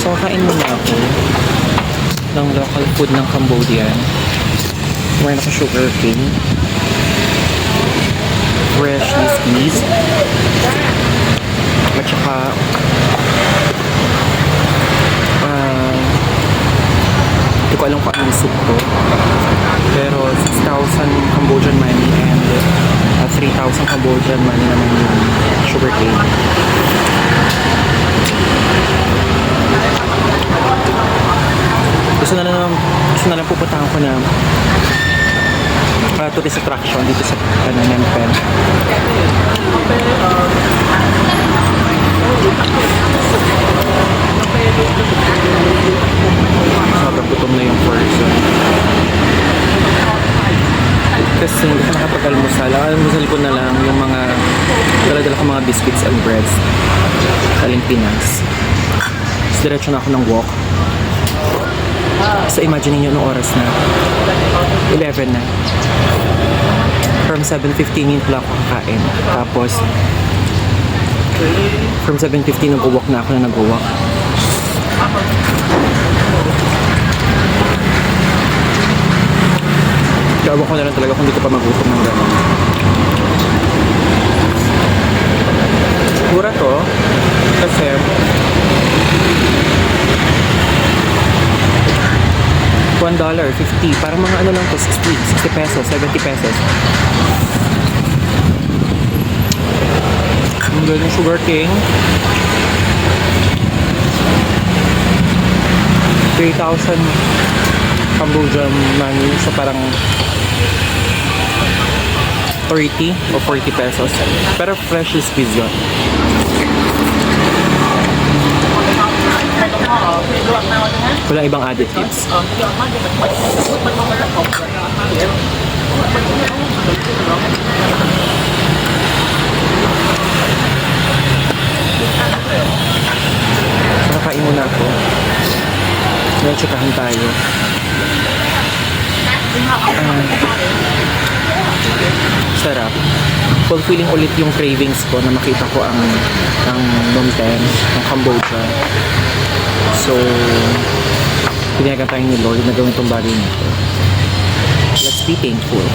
So, kain muna ako ng local food ng Cambodia. Meron ako sugar cane, freshly squeezed, at saka hindi ko alam kung anong soup to, pero 6,000 Cambodian money and 3,000 Cambodian money naman yung sugar cane. Gusto na lang pupuntahan ko na tourist attraction dito sa Nempen. Sobrang gutom na yung person. Kasi hindi ko nakapag-almusal. Ang almusal ko na lang yung mga dala-dala ko mga biscuits and breads. Galing Pinas. So, diretso na ako ng walk. So, imagine niyo anong oras na. 11 na. From 7:15 yun pala ako kakain. Tapos, from 7:15 nag-walk na ako na nag-walk. Gawa ko na lang talaga kung hindi ko pa magutom ng gano'n. Mura to. Kasi $1.50. Parang mga ano lang to, 60 pesos, 70 pesos. Ang ganda ng sugar cane. 3,000 Cambodian money. So parang 30 o 40 pesos. Pero fresh squeeze yun. Walang ibang additives. Nakakain muna ako. Ngayon, tsikahan tayo. Sarap. Fulfilling ulit yung cravings ko na makita ko ang Phnom Penh, ang Cambodia. So, pinayagan tayo ni Lord na gawin itong bagay nito. Let's be thankful.